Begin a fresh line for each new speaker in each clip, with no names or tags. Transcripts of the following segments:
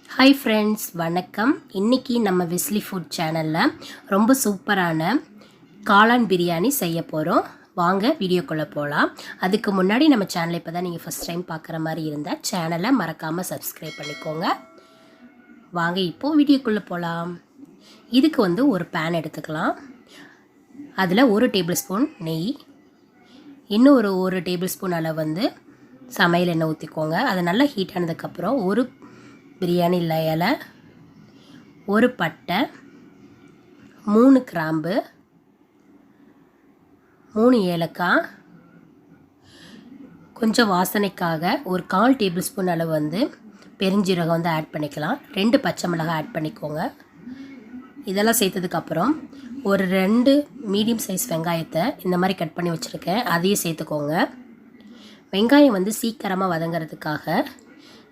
Hi friends, வணக்கம். இன்றைக்கி நம்ம வெஸ்லி ஃபுட் சேனலில் ரொம்ப சூப்பரான காளான் பிரியாணி செய்ய போகிறோம். வாங்க வீடியோக்குள்ளே போகலாம். அதுக்கு முன்னாடி நம்ம சேனலை இப்போ தான் நீங்கள் ஃபஸ்ட் டைம் பார்க்குற மாதிரி இருந்தால் சேனலை மறக்காமல் சப்ஸ்கிரைப் பண்ணிக்கோங்க. வாங்க இப்போது வீடியோக்குள்ளே போகலாம். இதுக்கு ஒரு பேன் எடுத்துக்கலாம். அதில் 1 டேபிள் ஸ்பூன் நெய், இன்னும் ஒரு டேபிள் ஸ்பூன் அளவு சமையல் எண்ணெய் ஊற்றிக்கோங்க. அது நல்லா ஹீட் ஆனதுக்கப்புறம் ஒரு பிரியாணி இலை, 1 பட்டை, 3 கிராம்பு, 3 ஏலக்காய், கொஞ்சம் வாசனைக்காக ஒரு 1/4 டேபிள் ஸ்பூன் அளவு பெருஞ்சீரகம் ஆட் பண்ணிக்கலாம். 2 பச்சை மிளகாய் ஆட் பண்ணிக்கோங்க. இதெல்லாம் சேர்த்ததுக்கப்புறம் ஒரு 2 மீடியம் சைஸ் வெங்காயத்தை இந்த மாதிரி கட் பண்ணி வச்சுருக்கேன், அதையும் சேர்த்துக்கோங்க. வெங்காயம் சீக்கிரமாக வதங்கிறதுக்காக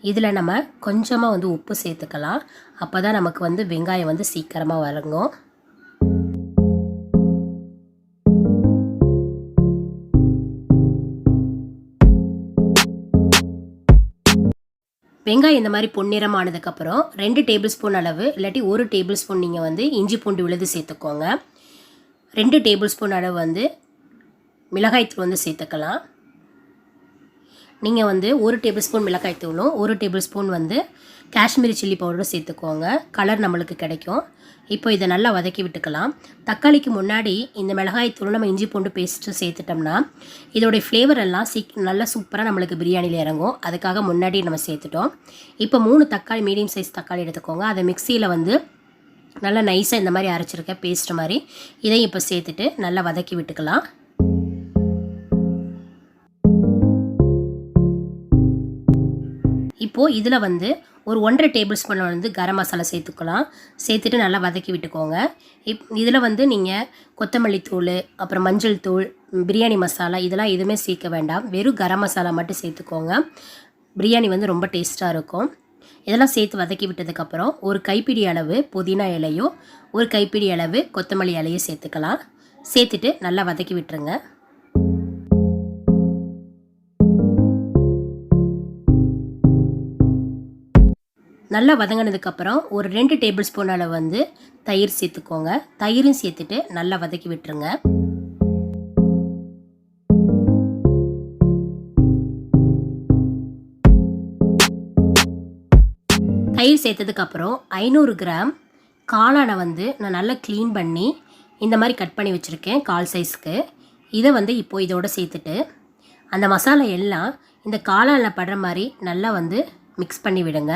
இதில் நம்ம கொஞ்சமாக உப்பு சேர்த்துக்கலாம். அப்போ தான் நமக்கு வெங்காயம் சீக்கிரமாக வதங்கும். வெங்காயம் இந்த மாதிரி பொன்னிறமானதுக்கப்புறம் 2 டேபிள் ஸ்பூன் அளவு இல்லாட்டி 1 டேபிள் ஸ்பூன் நீங்கள் இஞ்சி பூண்டு விழுது சேர்த்துக்கோங்க. 2 டேபிள் ஸ்பூன் அளவு மிளகாய்த்தூள் சேர்த்துக்கலாம். நீங்கள் 1 டேபிள் ஸ்பூன் மிளகாய் தூளும் 1 டேபிள் ஸ்பூன் காஷ்மீரி சில்லி பவுடரும் சேர்த்துக்கோங்க. கலர் நம்மளுக்கு கிடைக்கும். இப்போ இதை நல்லா வதக்கி விட்டுக்கலாம். தக்காளிக்கு முன்னாடி இந்த மிளகாய் தூள் நம்ம இஞ்சி பூண்டு பேஸ்ட்டு சேர்த்துட்டோம்னா இதோடைய ஃப்ளேவர் எல்லாம் நல்லா சூப்பராக நம்மளுக்கு பிரியாணியில் இறங்கும். அதுக்காக முன்னாடி நம்ம சேர்த்துட்டோம். இப்போ 3 தக்காளி, மீடியம் சைஸ் தக்காளி எடுத்துக்கோங்க. அதை மிக்சியில் நல்லா நைஸாக இந்த மாதிரி அரைச்சிருக்கேன், பேஸ்ட் மாதிரி. இதையும் இப்போ சேர்த்துட்டு நல்லா வதக்கி விட்டுக்கலாம். இப்போது இதில் ஒரு 1.5 டேபிள் ஸ்பூன் கரம் மசாலா சேர்த்துக்கலாம். சேர்த்துட்டு நல்லா வதக்கி விட்டுக்கோங்க. இதில் நீங்கள் கொத்தமல்லி தூள், அப்புறம் மஞ்சள் தூள், பிரியாணி மசாலா இதெல்லாம் எதுவுமே சேர்க்க வேண்டாம். வெறும் கரம் மசாலா மட்டும் சேர்த்துக்கோங்க. பிரியாணி ரொம்ப டேஸ்ட்டாக இருக்கும். இதெல்லாம் சேர்த்து வதக்கி விட்டதுக்கப்புறம் ஒரு கைப்பிடி அளவு புதினா இலையும் ஒரு கைப்பிடி அளவு கொத்தமல்லி இலையும் சேர்த்துக்கலாம். சேர்த்துட்டு நல்லா வதக்கி விட்டுருங்க. நல்லா வதங்கினதுக்கப்புறம் ஒரு 2 டேபிள் ஸ்பூன் அளவு தயிர் சேர்த்துக்கோங்க. தயிரும் சேர்த்துட்டு நல்லா வதக்கி விட்டுருங்க. தயிர் சேர்த்ததுக்கப்புறம் 500 கிராம் காளானை நான் நல்லா க்ளீன் பண்ணி இந்த மாதிரி கட் பண்ணி வச்சுருக்கேன், 1/4 சைஸ்க்கு. இதை இப்போது இதோடு சேர்த்துட்டு அந்த மசாலா எல்லாம் இந்த காளானில் படுற மாதிரி நல்லா மிக்ஸ் பண்ணி விடுங்க.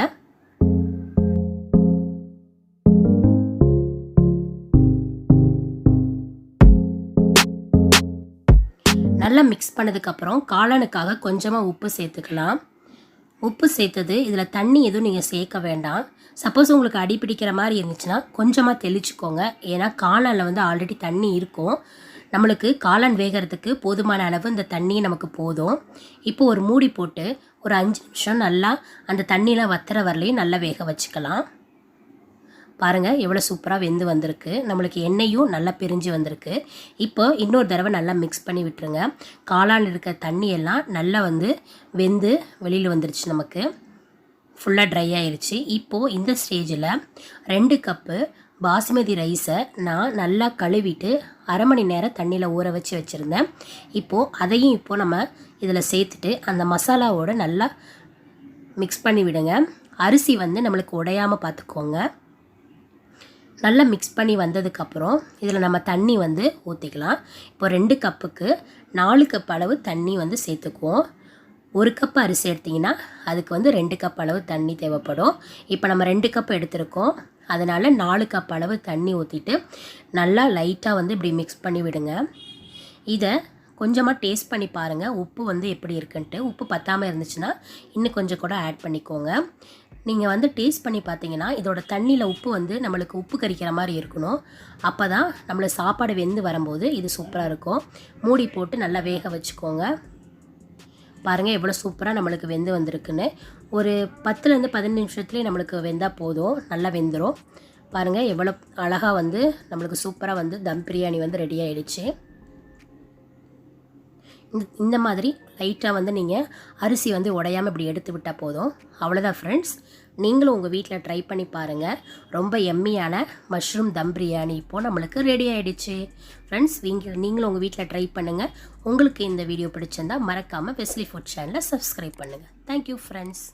நல்லா மிக்ஸ் பண்ணதுக்கப்புறம் காளானுக்காக கொஞ்சமாக உப்பு சேர்த்துக்கலாம். உப்பு சேர்த்தது இதில் தண்ணி எதுவும் நீங்கள் சேர்க்க வேண்டாம். சப்போஸ் உங்களுக்கு அடி பிடிக்கிற மாதிரி இருந்துச்சுன்னா கொஞ்சமாக தெளிச்சுக்கோங்க. ஏன்னா காளானில் ஆல்ரெடி தண்ணி இருக்கும். நம்மளுக்கு காளான் வேகிறதுக்கு போதுமான அளவு இந்த தண்ணி நமக்கு போதும். இப்போ ஒரு மூடி போட்டு ஒரு 5 நிமிஷம் நல்லா அந்த தண்ணியில் வத்துற வரலையும் நல்லா வேக வச்சுக்கலாம். பாருங்கள் எவ்வளோ சூப்பராக வெந்து வந்திருக்கு. நம்மளுக்கு எண்ணெயும் நல்லா பிரிஞ்சு வந்திருக்கு. இப்போ இன்னொரு தடவை நல்லா மிக்ஸ் பண்ணி விட்டுருங்க. காளான் இருக்க தண்ணி எல்லாம் நல்லா வெந்து வெளியில் வந்துருச்சு, நமக்கு ஃபுல்லாக ட்ரை ஆயிடுச்சு. இப்போது இந்த ஸ்டேஜில் 2 கப்பு பாஸ்மதி ரைஸை நான் நல்லா கழுவிட்டு 1/2 மணி நேரம் தண்ணியில் ஊற வச்சு வச்சுருந்தேன். இப்போது அதையும் நம்ம இதில் சேர்த்துட்டு அந்த மசாலாவோடு நல்லா மிக்ஸ் பண்ணி விடுங்க. அரிசி நம்மளுக்கு உடையாமல் பார்த்துக்கோங்க. நல்லா மிக்ஸ் பண்ணி வந்ததுக்கப்புறம் இதில் நம்ம தண்ணி ஊற்றிக்கலாம். இப்போ 2 கப்புக்கு 4 கப் அளவு தண்ணி சேர்த்துக்குவோம். 1 கப் அரிசி எடுத்திங்கன்னா அதுக்கு 2 கப் அளவு தண்ணி தேவைப்படும். இப்போ நம்ம 2 கப் எடுத்துருக்கோம், அதனால் 4 கப் அளவு தண்ணி ஊற்றிட்டு நல்லா லைட்டாக இப்படி மிக்ஸ் பண்ணி விடுங்க. இதை கொஞ்சமாக டேஸ்ட் பண்ணி பாருங்கள், உப்பு எப்படி இருக்குன்ட்டு. உப்பு பத்தாமல் இருந்துச்சுன்னா இன்னும் கொஞ்சம் கூட ஆட் பண்ணிக்கோங்க. நீங்கள் டேஸ்ட் பண்ணி பார்த்தீங்கன்னா இதோட தண்ணியில் உப்பு நம்மளுக்கு உப்பு கரிக்கிற மாதிரி இருக்கணும். அப்போ தான் நம்மளுக்கு சாப்பாடு வெந்து வரும்போது இது சூப்பராக இருக்கும். மூடி போட்டு நல்லா வேக வச்சுக்கோங்க. பாருங்கள் எவ்வளோ சூப்பராக நம்மளுக்கு வெந்து வந்திருக்குன்னு. ஒரு 10லேருந்து 15 நிமிஷத்துலேயே நம்மளுக்கு வெந்தால் போதும், நல்லா வெந்துடும். பாருங்கள் எவ்வளோ அழகாக நம்மளுக்கு சூப்பராக தம் பிரியாணி ரெடி ஆகிடுச்சு. இந்த மாதிரி லைட்டாக வந்து நீங்கள் அரிசி வந்து உடையாமல் இப்படி எடுத்து விட்டால் போதும். அவ்வளோதான் ஃப்ரெண்ட்ஸ். நீங்களும் உங்கள் வீட்டில் ட்ரை பண்ணி பாருங்கள். ரொம்ப எம்மியான மஷ்ரூம் தம் பிரியாணி இப்போது நம்மளுக்கு ரெடி ஆகிடுச்சு ஃப்ரெண்ட்ஸ். நீங்களும் உங்கள் வீட்டில் ட்ரை பண்ணுங்கள். உங்களுக்கு இந்த வீடியோ பிடிச்சிருந்தால் மறக்காமல் வெஸ்லி ஃபுட் சேனலை சப்ஸ்கிரைப் பண்ணுங்கள். Thank you friends.